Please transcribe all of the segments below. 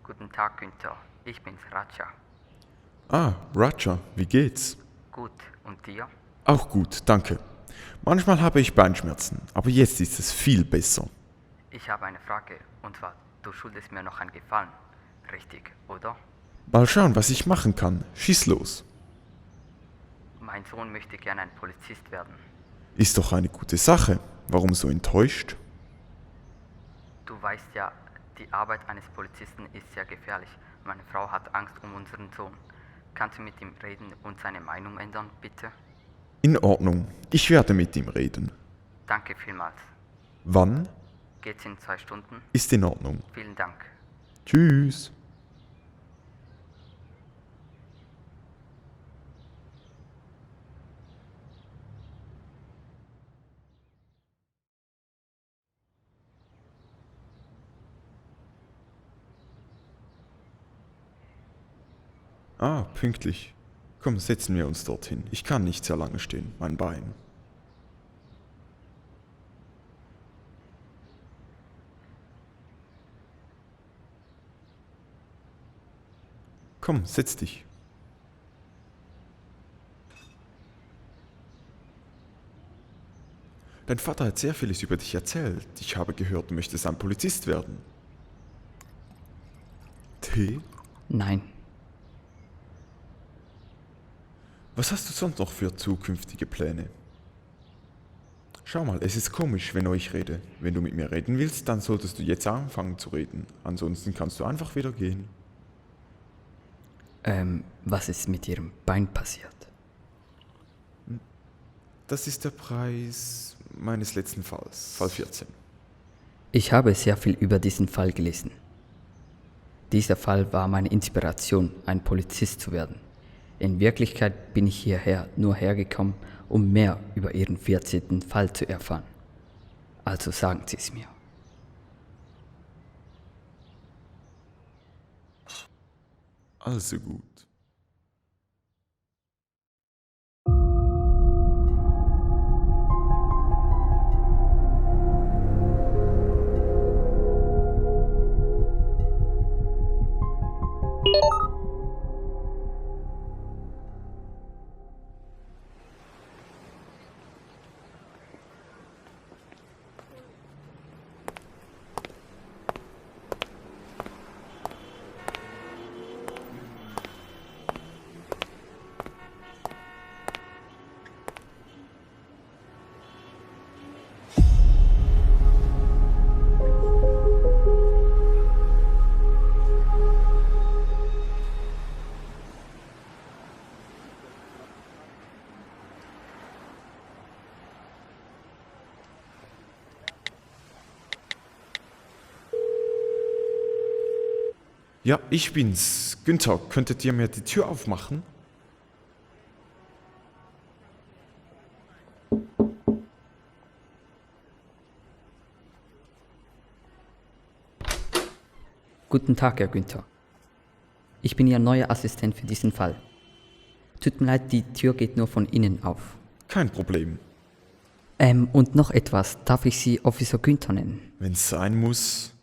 Guten Tag, Günther. Ich bin's, Raja. Ah, Raja, wie geht's? Gut, und dir? Auch gut, danke. Manchmal habe ich Beinschmerzen, aber jetzt ist es viel besser. Ich habe eine Frage, und zwar, du schuldest mir noch einen Gefallen. Richtig, oder? Mal schauen, was ich machen kann. Schieß los. Mein Sohn möchte gerne ein Polizist werden. Ist doch eine gute Sache. Warum so enttäuscht? Du weißt ja, die Arbeit eines Polizisten ist sehr gefährlich. Meine Frau hat Angst um unseren Sohn. Kannst du mit ihm reden und seine Meinung ändern, bitte? In Ordnung. Ich werde mit ihm reden. Danke vielmals. Wann? Geht's in 2 Stunden? Ist in Ordnung. Vielen Dank. Tschüss. Ah, pünktlich. Komm, setzen wir uns dorthin. Ich kann nicht sehr lange stehen. Mein Bein. Komm, setz dich. Dein Vater hat sehr vieles über dich erzählt. Ich habe gehört, du möchtest ein Polizist werden. Tee? Nein. Was hast du sonst noch für zukünftige Pläne? Schau mal, es ist komisch, wenn ich rede. Wenn du mit mir reden willst, dann solltest du jetzt anfangen zu reden. Ansonsten kannst du einfach wieder gehen. Was ist mit Ihrem Bein passiert? Das ist der Preis meines letzten Falls, Fall 14. Ich habe sehr viel über diesen Fall gelesen. Dieser Fall war meine Inspiration, ein Polizist zu werden. In Wirklichkeit bin ich hierher nur hergekommen, um mehr über Ihren 14. Fall zu erfahren. Also sagen Sie es mir. Also gut. Ja, ich bin's. Günther, könntet ihr mir die Tür aufmachen? Guten Tag, Herr Günther. Ich bin Ihr neuer Assistent für diesen Fall. Tut mir leid, die Tür geht nur von innen auf. Kein Problem. Und noch etwas, darf ich Sie Officer Günther nennen? Wenn's sein muss.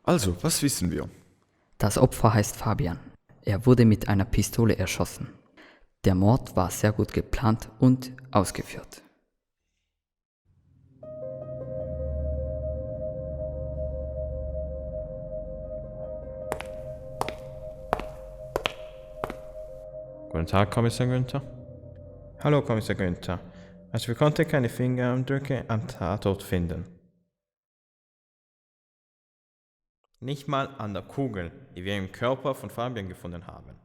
Also, was wissen wir? Das Opfer heißt Fabian. Er wurde mit einer Pistole erschossen. Der Mord war sehr gut geplant und ausgeführt. Guten Tag, Kommissar Günther. Hallo, Kommissar Günther. Also wir konnten keine Fingerabdrücke am Tatort finden. Nicht mal an der Kugel, die wir im Körper von Fabian gefunden haben.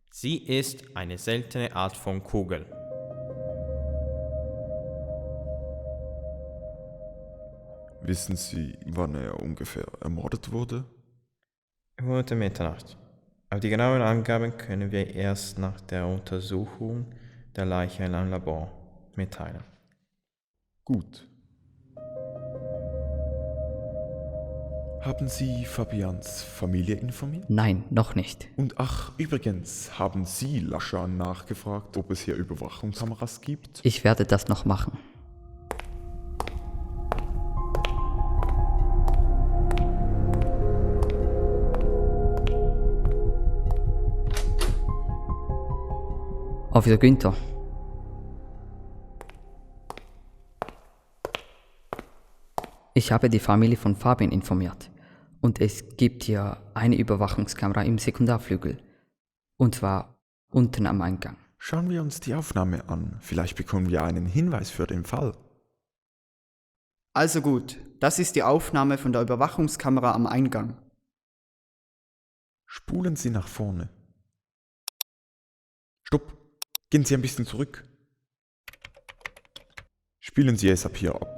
Sie ist eine seltene Art von Kugel. Wissen Sie, wann er ungefähr ermordet wurde? Er wurde Mitternacht. Aber die genauen Angaben können wir erst nach der Untersuchung der Leiche in einem Labor mitteilen. Gut. Haben Sie Fabians Familie informiert? Nein, noch nicht. Und ach, übrigens, haben Sie Lascha nachgefragt, ob es hier Überwachungskameras gibt? Ich werde das noch machen. Officer Günther. Ich habe die Familie von Fabian informiert und es gibt hier eine Überwachungskamera im Sekundarflügel. Und zwar unten am Eingang. Schauen wir uns die Aufnahme an. Vielleicht bekommen wir einen Hinweis für den Fall. Also gut, das ist die Aufnahme von der Überwachungskamera am Eingang. Spulen Sie nach vorne. Stopp! Gehen Sie ein bisschen zurück. Spielen Sie es ab hier ab.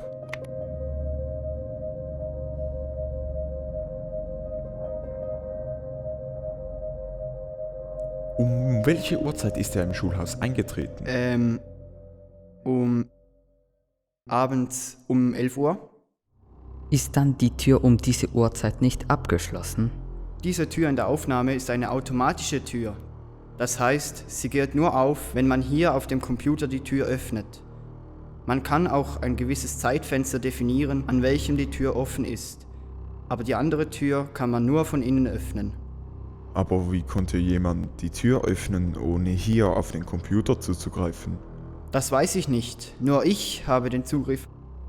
Um welche Uhrzeit ist er im Schulhaus eingetreten? Abends um 11 Uhr. Ist dann die Tür um diese Uhrzeit nicht abgeschlossen? Diese Tür in der Aufnahme ist eine automatische Tür. Das heißt, sie geht nur auf, wenn man hier auf dem Computer die Tür öffnet. Man kann auch ein gewisses Zeitfenster definieren, an welchem die Tür offen ist. Aber die andere Tür kann man nur von innen öffnen. Aber wie konnte jemand die Tür öffnen, ohne hier auf den Computer zuzugreifen? Das weiß ich nicht. Nur ich habe den Zugriff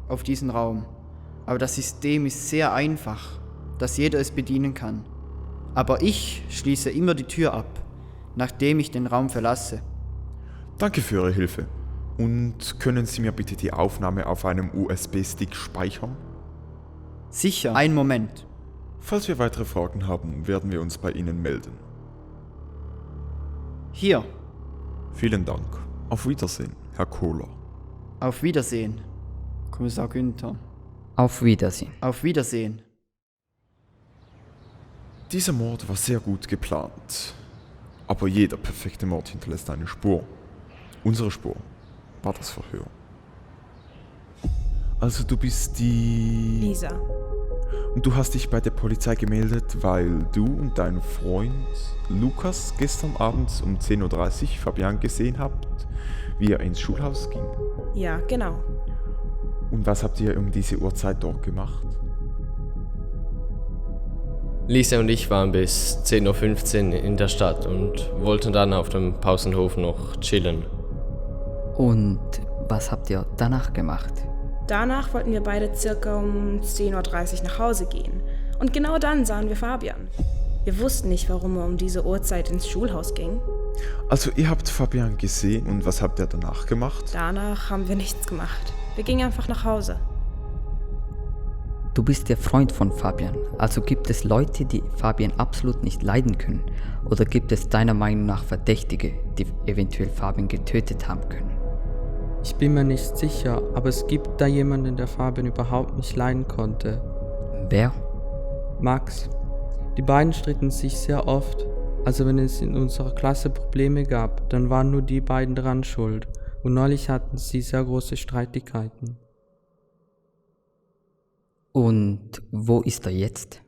auf diesen Raum. Aber das System ist sehr einfach, dass jeder es bedienen kann. Aber ich schließe immer die Tür ab, nachdem ich den Raum verlasse. Danke für Ihre Hilfe. Und können Sie mir bitte die Aufnahme auf einem USB-Stick speichern? Sicher, einen Moment. Falls wir weitere Fragen haben, werden wir uns bei Ihnen melden. Hier, Vielen Dank. Auf Wiedersehen, Herr Kohler. auf Wiedersehen, Kommissar Günther. Auf Wiedersehen. Auf Wiedersehen. Dieser Mord war sehr gut geplant. Aber jeder perfekte Mord hinterlässt eine Spur. Unsere Spur war das Verhör. Also du bist die... Lisa. Und du hast dich bei der Polizei gemeldet, weil du und dein Freund Lukas gestern abends um 10.30 Uhr Fabian gesehen habt, wie er ins Schulhaus ging. Ja, genau. Und was habt ihr um diese Uhrzeit dort gemacht? Lisa und ich waren bis 10.15 Uhr in der Stadt und wollten dann auf dem Pausenhof noch chillen. Und was habt ihr danach gemacht? Danach wollten wir beide circa um 10.30 Uhr nach Hause gehen. Und genau dann sahen wir Fabian. Wir wussten nicht, warum er um diese Uhrzeit ins Schulhaus ging. Also ihr habt Fabian gesehen und was habt ihr danach gemacht? Danach haben wir nichts gemacht. Wir gingen einfach nach Hause. Du bist der Freund von Fabian, also gibt es Leute, die Fabian absolut nicht leiden können? Oder gibt es deiner Meinung nach Verdächtige, die eventuell Fabian getötet haben können? Ich bin mir nicht sicher, aber es gibt da jemanden, der Fabian überhaupt nicht leiden konnte. Wer? Max. Die beiden stritten sich sehr oft. Also wenn es in unserer Klasse Probleme gab, dann waren nur die beiden dran schuld. Und neulich hatten sie sehr große Streitigkeiten. Und wo ist er jetzt?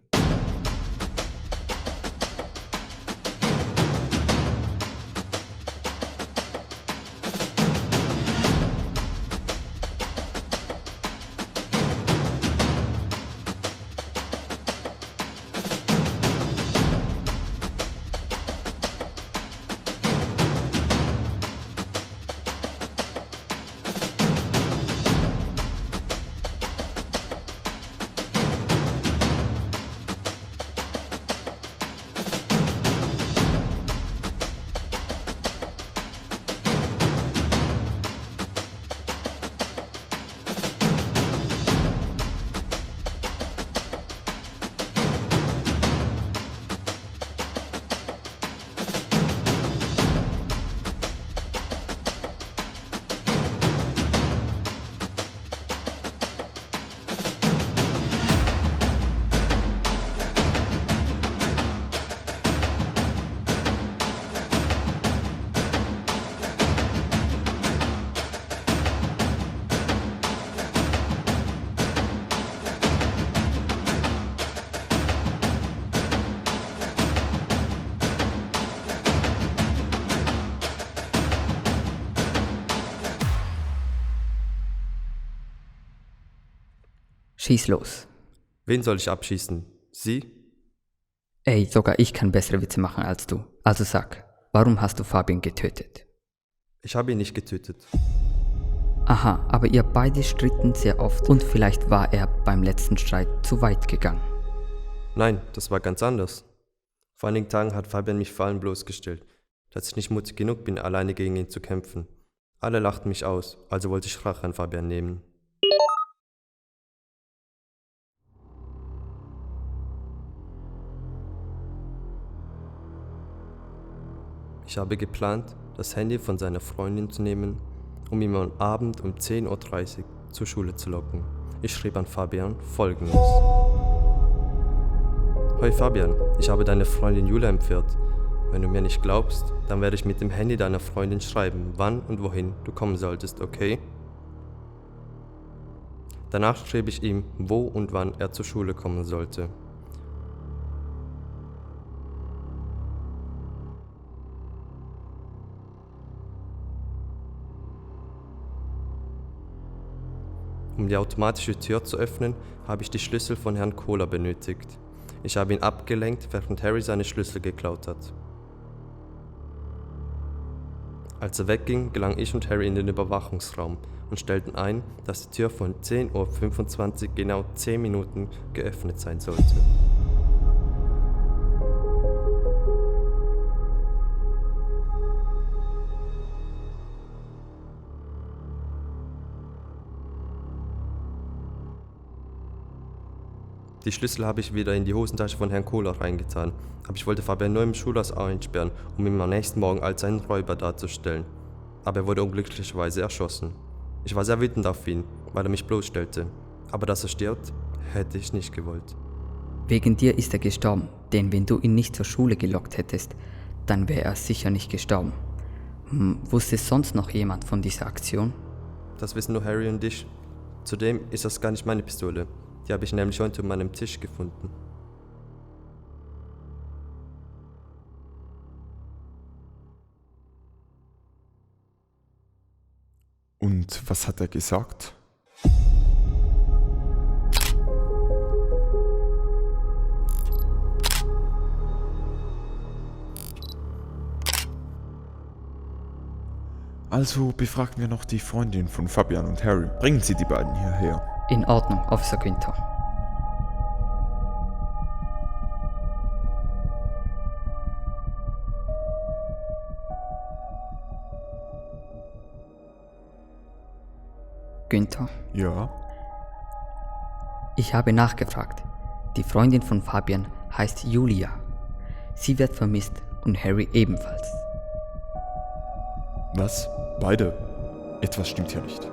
Schieß los. Wen soll ich abschießen? Sie? Ey, sogar ich kann bessere Witze machen als du. Also sag, warum hast du Fabian getötet? Ich habe ihn nicht getötet. Aha, aber ihr beide stritten sehr oft und vielleicht war er beim letzten Streit zu weit gegangen. Nein, das war ganz anders. Vor einigen Tagen hat Fabian mich vor allem bloßgestellt, dass ich nicht mutig genug bin, alleine gegen ihn zu kämpfen. Alle lachten mich aus, also wollte ich Rache an Fabian nehmen. Ich habe geplant, das Handy von seiner Freundin zu nehmen, um ihn am Abend um 10:30 Uhr zur Schule zu locken. Ich schrieb an Fabian Folgendes. Hoi Fabian, ich habe deine Freundin Julia entführt. Wenn du mir nicht glaubst, dann werde ich mit dem Handy deiner Freundin schreiben, wann und wohin du kommen solltest, okay? Danach schrieb ich ihm, wo und wann er zur Schule kommen sollte. Um die automatische Tür zu öffnen, habe ich die Schlüssel von Herrn Kohler benötigt. Ich habe ihn abgelenkt, während Harry seine Schlüssel geklaut hat. Als er wegging, gelangen ich und Harry in den Überwachungsraum und stellten ein, dass die Tür von 10:25 Uhr genau 10 Minuten geöffnet sein sollte. Die Schlüssel habe ich wieder in die Hosentasche von Herrn Kohler reingetan, aber ich wollte Fabian nur im Schulhaus einsperren, um ihn am nächsten Morgen als einen Räuber darzustellen. Aber er wurde unglücklicherweise erschossen. Ich war sehr wütend auf ihn, weil er mich bloßstellte. Aber dass er stirbt, hätte ich nicht gewollt. Wegen dir ist er gestorben, denn wenn du ihn nicht zur Schule gelockt hättest, dann wäre er sicher nicht gestorben. Wusste sonst noch jemand von dieser Aktion? Das wissen nur Harry und ich. Zudem ist das gar nicht meine Pistole. Die habe ich nämlich heute unter meinem Tisch gefunden. Und was hat er gesagt? Also befragten wir noch die Freundin von Fabian und Harry. Bringen Sie die beiden hierher. In Ordnung, Officer Günther. Günther, Ja? ich habe nachgefragt. Die Freundin von Fabian heißt Julia. Sie wird vermisst und Harry ebenfalls. Was? Beide? Etwas stimmt hier nicht.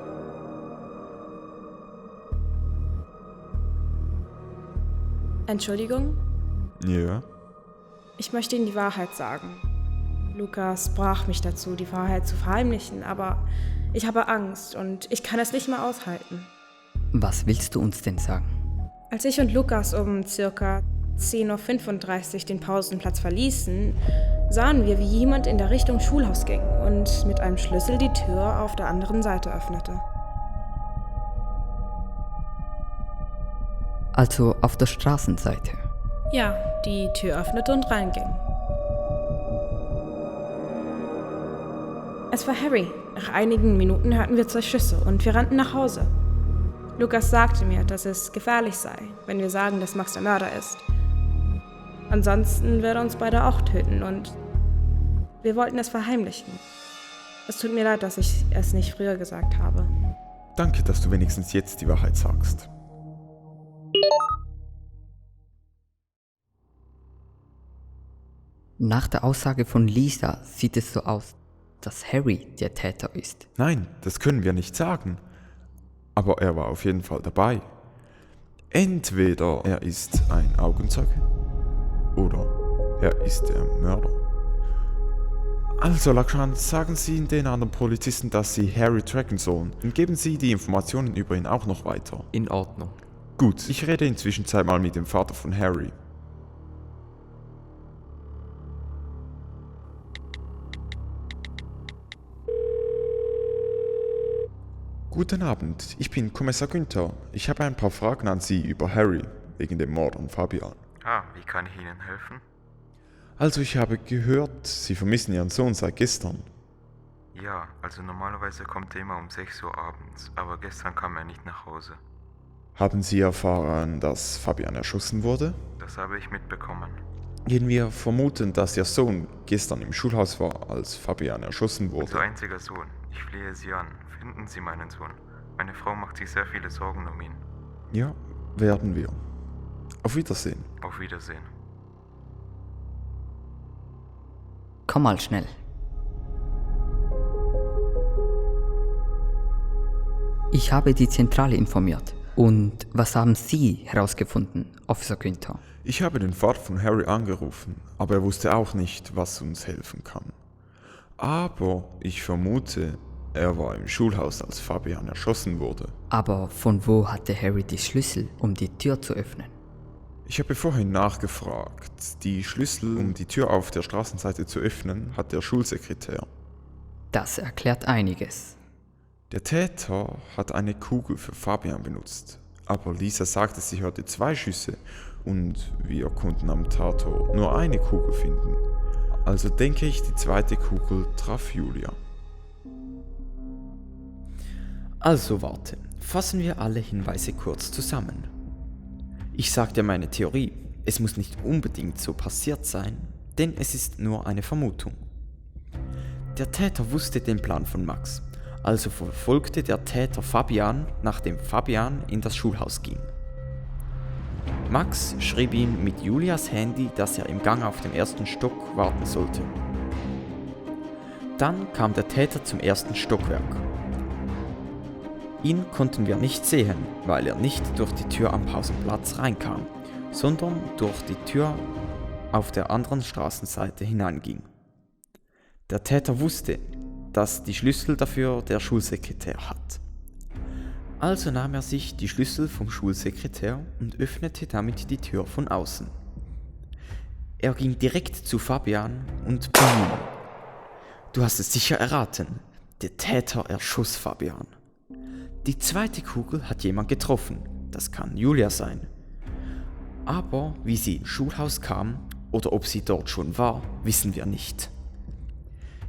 Entschuldigung? Ja? Ich möchte Ihnen die Wahrheit sagen. Lukas brach mich dazu, die Wahrheit zu verheimlichen, aber ich habe Angst und ich kann es nicht mehr aushalten. Was willst du uns denn sagen? Als ich und Lukas um circa 10:35 Uhr den Pausenplatz verließen, sahen wir, wie jemand in der Richtung Schulhaus ging und mit einem Schlüssel die Tür auf der anderen Seite öffnete. Also auf der Straßenseite. Ja, die Tür öffnete und reinging. Es war Harry. Nach einigen Minuten hörten wir 2 Schüsse und wir rannten nach Hause. Lukas sagte mir, dass es gefährlich sei, wenn wir sagen, dass Max der Mörder ist. Ansonsten würde er uns beide auch töten und wir wollten es verheimlichen. Es tut mir leid, dass ich es nicht früher gesagt habe. Danke, dass du wenigstens jetzt die Wahrheit sagst. Nach der Aussage von Lisa sieht es so aus, dass Harry der Täter ist. Nein, das können wir nicht sagen. Aber er war auf jeden Fall dabei. Entweder er ist ein Augenzeuge oder er ist der Mörder. Also, Lakshan, sagen Sie den anderen Polizisten, dass Sie Harry tracken sollen und geben Sie die Informationen über ihn auch noch weiter. In Ordnung. Gut, ich rede inzwischen mal mit dem Vater von Harry. Guten Abend, ich bin Kommissar Günther. Ich habe ein paar Fragen an Sie über Harry, wegen dem Mord an Fabian. Wie kann ich Ihnen helfen? Also ich habe gehört, Sie vermissen Ihren Sohn seit gestern. Ja, also normalerweise kommt er immer um 6 Uhr abends, aber gestern kam er nicht nach Hause. Haben Sie erfahren, dass Fabian erschossen wurde? Das habe ich mitbekommen. Wir vermuten, dass Ihr Sohn gestern im Schulhaus war, als Fabian erschossen Unser wurde. einziger Sohn. Ich flehe Sie an. Finden Sie meinen Sohn. Meine Frau macht sich sehr viele Sorgen um ihn. Ja, werden wir. Auf Wiedersehen. Auf Wiedersehen. Komm mal schnell. Ich habe die Zentrale informiert. Und was haben Sie herausgefunden, Officer Günther? Ich habe den Vater von Harry angerufen, aber er wusste auch nicht, was uns helfen kann. Aber ich vermute, er war im Schulhaus, als Fabian erschossen wurde. Aber von wo hatte Harry die Schlüssel, um die Tür zu öffnen? Ich habe vorhin nachgefragt. Die Schlüssel, um die Tür auf der Straßenseite zu öffnen, hat der Schulsekretär. Das erklärt einiges. Der Täter hat eine Kugel für Fabian benutzt, aber Lisa sagte, sie hörte 2 Schüsse und wir konnten am Tatort nur eine Kugel finden. Also denke ich, die zweite Kugel traf Julia. Also warte, fassen wir alle Hinweise kurz zusammen. Ich sagte meine Theorie, es muss nicht unbedingt so passiert sein, denn es ist nur eine Vermutung. Der Täter wusste den Plan von Max, also verfolgte der Täter Fabian, nachdem Fabian in das Schulhaus ging. Max schrieb ihm mit Julias Handy, dass er im Gang auf dem 1. Stock warten sollte. Dann kam der Täter zum 1. Stockwerk. Ihn konnten wir nicht sehen, weil er nicht durch die Tür am Pausenplatz reinkam, sondern durch die Tür auf der anderen Straßenseite hineinging. Der Täter wusste, dass die Schlüssel dafür der Schulsekretär hat. Also nahm er sich die Schlüssel vom Schulsekretär und öffnete damit die Tür von außen. Er ging direkt zu Fabian und boom! Du hast es sicher erraten, der Täter erschoss Fabian. Die zweite Kugel hat jemand getroffen, das kann Julia sein. Aber wie sie ins Schulhaus kam oder ob sie dort schon war, wissen wir nicht.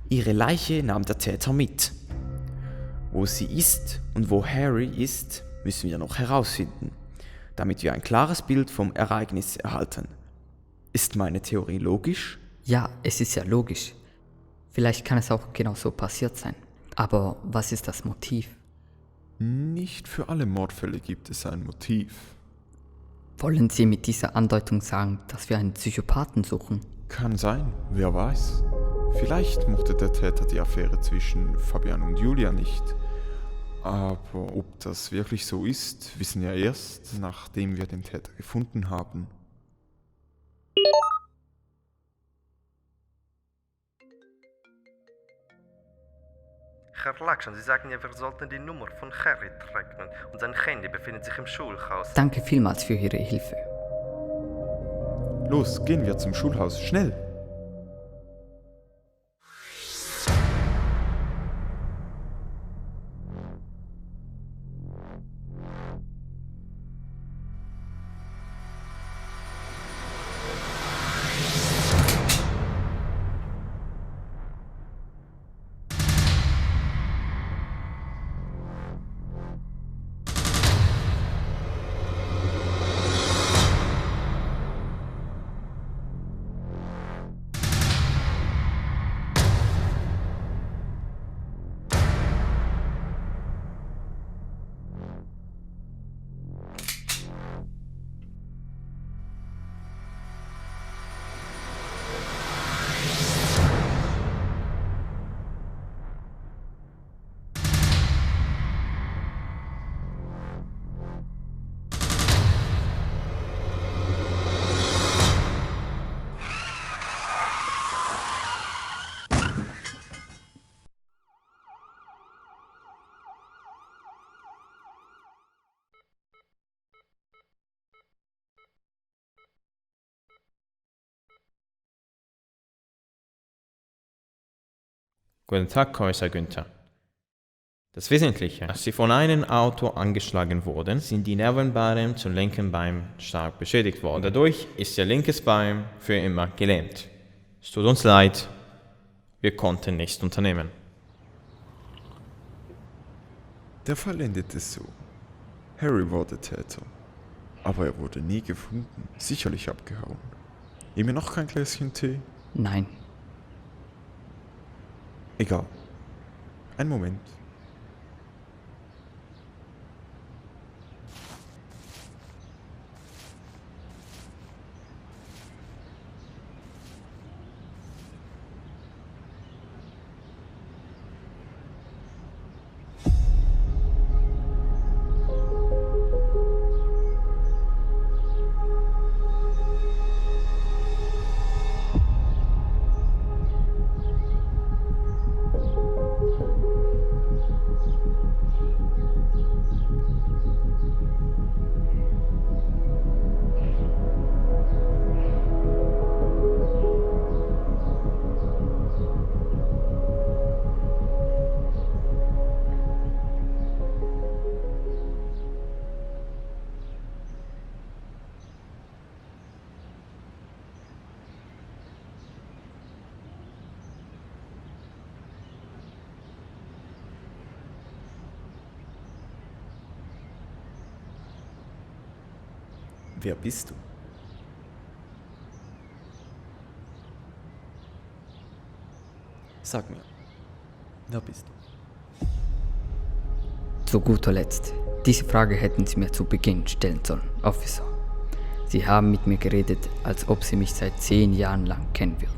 Ihre Leiche nahm der Täter mit. Wo sie ist und wo Harry ist, müssen wir noch herausfinden, damit wir ein klares Bild vom Ereignis erhalten. Ist meine Theorie logisch? Ja, es ist ja logisch. Vielleicht kann es auch genau so passiert sein. Aber was ist das Motiv? Nicht für alle Mordfälle gibt es ein Motiv. Wollen Sie mit dieser Andeutung sagen, dass wir einen Psychopathen suchen? Kann sein, wer weiß. Vielleicht mochte der Täter die Affäre zwischen Fabian und Julia nicht. Aber ob das wirklich so ist, wissen wir erst, nachdem wir den Täter gefunden haben. Herr Lakshman, Sie sagten ja, wir sollten die Nummer von Harry tracken und sein Handy befindet sich im Schulhaus. Danke vielmals für Ihre Hilfe. Los, gehen wir zum Schulhaus, schnell! Guten Tag, Kommissar Günther. Das Wesentliche, als sie von einem Auto angeschlagen wurden, sind die Nervenbahnen zum linken Bein stark beschädigt worden. Dadurch ist ihr linkes Bein für immer gelähmt. Es tut uns leid, wir konnten nichts unternehmen. Der Fall endete so. Harry war der Täter. Aber er wurde nie gefunden. Sicherlich abgehauen. Nehmen wir noch kein Gläschen Tee? Nein, Egal. Ein Moment. Wer bist du? Sag mir, wer bist du? zu guter Letzt. Diese Frage hätten Sie mir zu Beginn stellen sollen, Officer. Sie haben mit mir geredet, als ob Sie mich seit 10 Jahren lang kennen würden.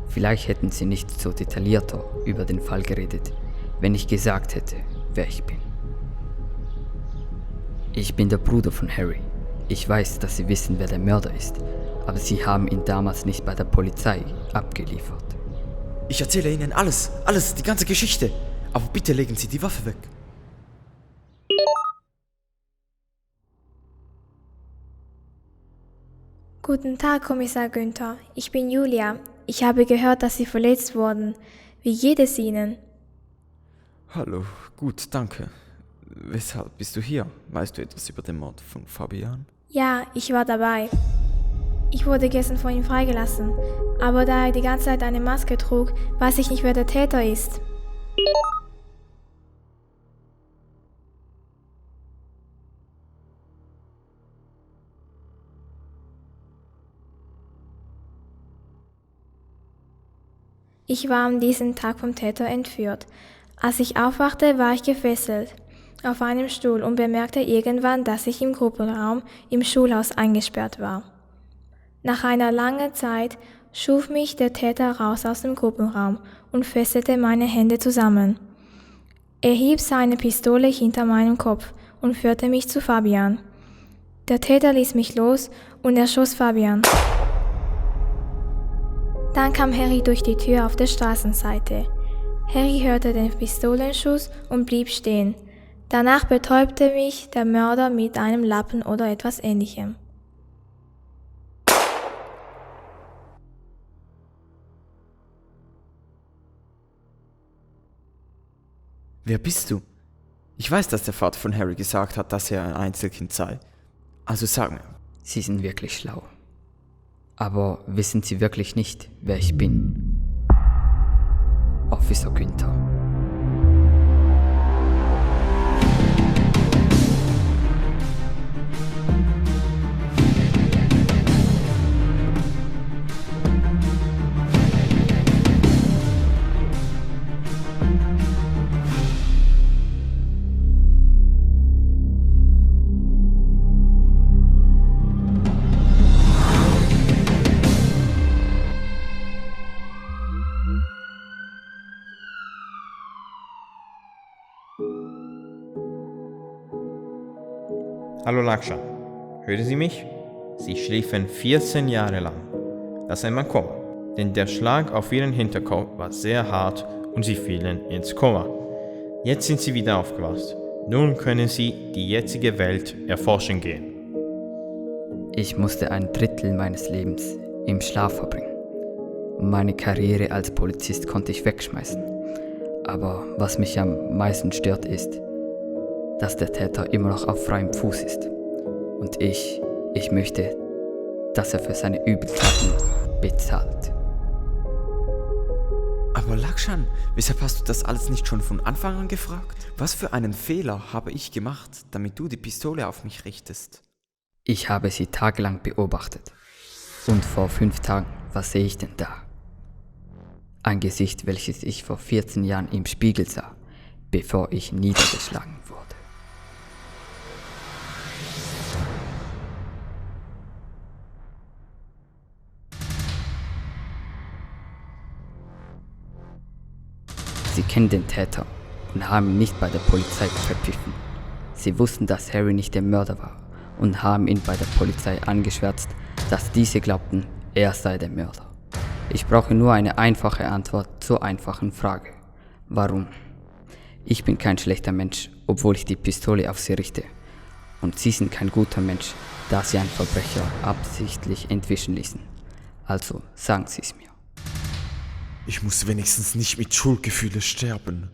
Vielleicht hätten Sie nicht so detaillierter über den Fall geredet, wenn ich gesagt hätte, wer ich bin. Ich bin der Bruder von Harry. Ich weiß, dass Sie wissen, wer der Mörder ist, aber Sie haben ihn damals nicht bei der Polizei abgeliefert. Ich erzähle Ihnen alles, die ganze Geschichte. Aber bitte legen Sie die Waffe weg. Guten Tag, Kommissar Günther. Ich bin Julia. Ich habe gehört, dass Sie verletzt wurden. Wie geht es Ihnen? Hallo, gut, danke. Weshalb bist du hier? Weißt du etwas über den Mord von Fabian? Ja, ich war dabei. Ich wurde gestern von ihm freigelassen, aber da er die ganze Zeit eine Maske trug, weiß ich nicht, wer der Täter ist. Ich war an diesem Tag vom Täter entführt. Als ich aufwachte, war ich gefesselt auf einem Stuhl und bemerkte irgendwann, dass ich im Gruppenraum im Schulhaus eingesperrt war. Nach einer langen Zeit schuf mich der Täter raus aus dem Gruppenraum und fesselte meine Hände zusammen. Er hieb seine Pistole hinter meinem Kopf und führte mich zu Fabian. Der Täter ließ mich los und erschoss Fabian. Dann kam Harry durch die Tür auf der Straßenseite. Harry hörte den Pistolenschuss und blieb stehen. Danach betäubte mich der Mörder mit einem Lappen oder etwas Ähnlichem. Wer bist du? Ich weiß, dass der Vater von Harry gesagt hat, dass er ein Einzelkind sei. Also sag mir. Sie sind wirklich schlau. Aber wissen Sie wirklich nicht, wer ich bin? Officer Günther. Hallo Laksha, hören Sie mich? Sie schliefen 14 Jahre lang. Das nennt man Koma, denn der Schlag auf Ihren Hinterkopf war sehr hart und Sie fielen ins Koma. Jetzt sind Sie wieder aufgewacht. Nun können Sie die jetzige Welt erforschen gehen. Ich musste 1/3 meines Lebens im Schlaf verbringen. Und meine Karriere als Polizist konnte ich wegschmeißen. Aber was mich am meisten stört ist, dass der Täter immer noch auf freiem Fuß ist. Und ich möchte, dass er für seine Übeltaten bezahlt. Aber Lakshan, weshalb hast du das alles nicht schon von Anfang an gefragt? Was für einen Fehler habe ich gemacht, damit du die Pistole auf mich richtest? Ich habe sie tagelang beobachtet. Und vor 5 Tagen, was sehe ich denn da? Ein Gesicht, welches ich vor 14 Jahren im Spiegel sah, bevor ich niedergeschlagen wurde. Sie kennen den Täter und haben ihn nicht bei der Polizei verpfiffen. Sie wussten, dass Harry nicht der Mörder war und haben ihn bei der Polizei angeschwärzt, dass diese glaubten, er sei der Mörder. Ich brauche nur eine einfache Antwort zur einfachen Frage. Warum? Ich bin kein schlechter Mensch, obwohl ich die Pistole auf sie richte. Und sie sind kein guter Mensch, da sie einen Verbrecher absichtlich entwischen ließen. Also sagen Sie es mir. Ich muss wenigstens nicht mit Schuldgefühle sterben.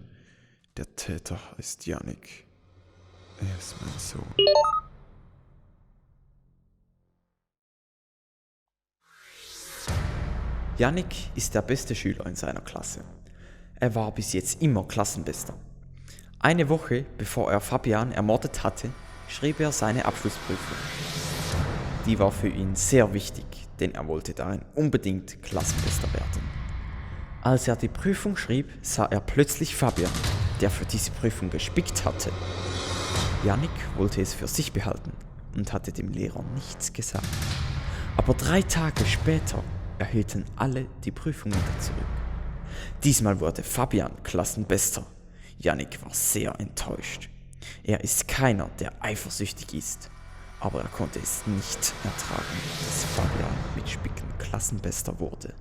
Der Täter heißt Yannick. Er ist mein Sohn. Yannick ist der beste Schüler in seiner Klasse. Er war bis jetzt immer Klassenbester. Eine Woche bevor er Fabian ermordet hatte, schrieb er seine Abschlussprüfung. Die war für ihn sehr wichtig, denn er wollte darin unbedingt Klassenbester werden. Als er die Prüfung schrieb, sah er plötzlich Fabian, der für diese Prüfung gespickt hatte. Yannick wollte es für sich behalten und hatte dem Lehrer nichts gesagt. Aber 3 Tage später erhielten alle die Prüfung wieder zurück. Diesmal wurde Fabian Klassenbester. Yannick war sehr enttäuscht. Er ist keiner, der eifersüchtig ist, aber er konnte es nicht ertragen, dass Fabian mit Spicken Klassenbester wurde.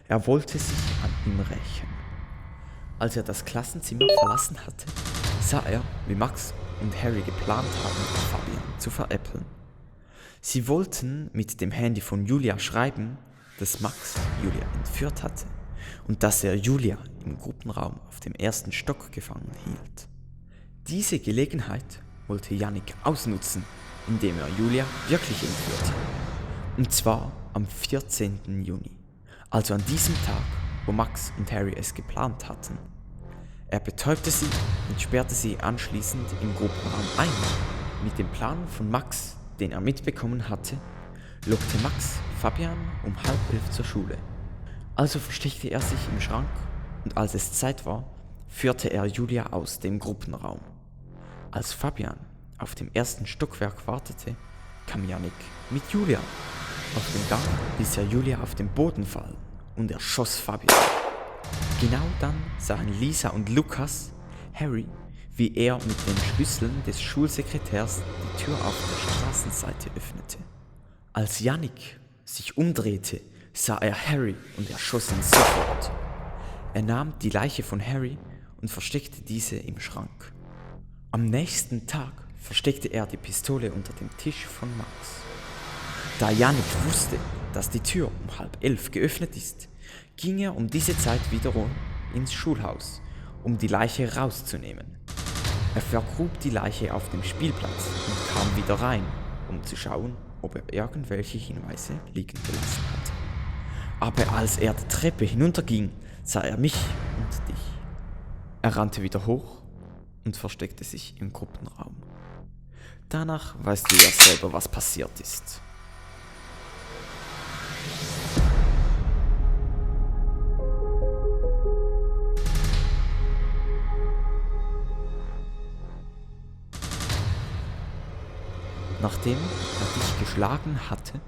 Er wollte sich an ihm rächen. Als er das Klassenzimmer verlassen hatte, sah er, wie Max und Harry geplant haben, Fabian zu veräppeln. Sie wollten mit dem Handy von Julia schreiben, dass Max Julia entführt hatte und dass er Julia im Gruppenraum auf dem 1. Stock gefangen hielt. Diese Gelegenheit wollte Yannick ausnutzen, indem er Julia wirklich entführte. Und zwar am 14. Juni. Also an diesem Tag, wo Max und Harry es geplant hatten. Er betäubte sie und sperrte sie anschließend im Gruppenraum ein. Mit dem Plan von Max, den er mitbekommen hatte, lockte Max Fabian um 10:30 zur Schule. Also versteckte er sich im Schrank und als es Zeit war, führte er Julia aus dem Gruppenraum. Als Fabian auf dem 1. Stockwerk wartete, kam Yannick mit Julia. Auf dem Gang ließ er Julia auf den Boden fallen und erschoss Fabian. Genau dann sahen Lisa und Lukas Harry, wie er mit den Schlüsseln des Schulsekretärs die Tür auf der Straßenseite öffnete. Als Yannick sich umdrehte, sah er Harry und erschoss ihn sofort. Er nahm die Leiche von Harry und versteckte diese im Schrank. Am nächsten Tag versteckte er die Pistole unter dem Tisch von Max. Da Yannick wusste, dass die Tür um 10:30 geöffnet ist, ging er um diese Zeit wiederum ins Schulhaus, um die Leiche rauszunehmen. Er vergrub die Leiche auf dem Spielplatz und kam wieder rein, um zu schauen, ob er irgendwelche Hinweise liegen gelassen hatte. Aber als er die Treppe hinunterging, sah er mich und dich. Er rannte wieder hoch und versteckte sich im Gruppenraum. Danach weißt du ja selber, was passiert ist. Nachdem er dich geschlagen hatte,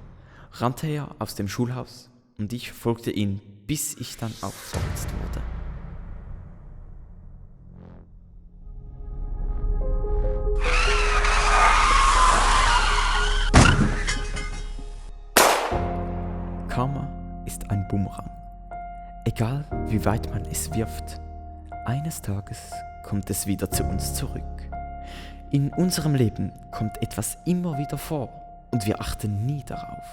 rannte er aus dem Schulhaus und ich folgte ihm, bis ich dann auch verletzt wurde. Karma ist ein Bumerang. Egal wie weit man es wirft, eines Tages kommt es wieder zu uns zurück. In unserem Leben kommt etwas immer wieder vor und wir achten nie darauf.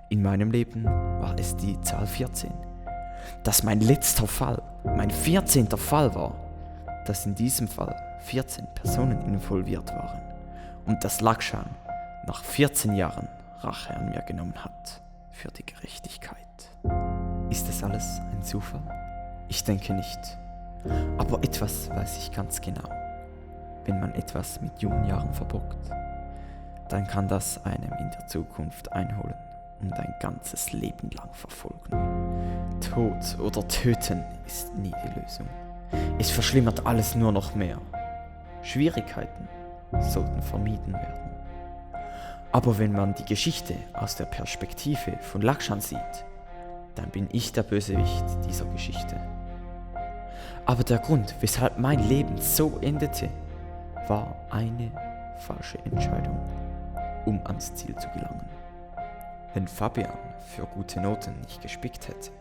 In meinem Leben war es die Zahl 14. dass mein letzter Fall, mein 14. Fall war, dass in diesem Fall 14 Personen involviert waren und dass Lakshan nach 14 Jahren Rache an mir genommen hat für die Gerechtigkeit. Ist das alles ein Zufall? Ich denke nicht. Aber etwas weiß ich ganz genau. Wenn man etwas mit jungen Jahren verbockt, dann kann das einem in der Zukunft einholen und ein ganzes Leben lang verfolgen. Tod oder Töten ist nie die Lösung. Es verschlimmert alles nur noch mehr. Schwierigkeiten sollten vermieden werden. Aber wenn man die Geschichte aus der Perspektive von Lakshan sieht, dann bin ich der Bösewicht dieser Geschichte. Aber der Grund, weshalb mein Leben so endete, war eine falsche Entscheidung, um ans Ziel zu gelangen. Wenn Fabian für gute Noten nicht gespickt hätte,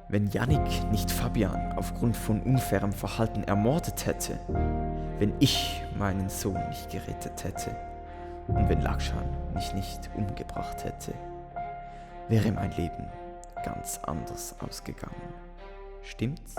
wenn Yannick nicht Fabian aufgrund von unfairem Verhalten ermordet hätte, wenn ich meinen Sohn nicht gerettet hätte und wenn Lakshan mich nicht umgebracht hätte, wäre mein Leben ganz anders ausgegangen. Stimmt's?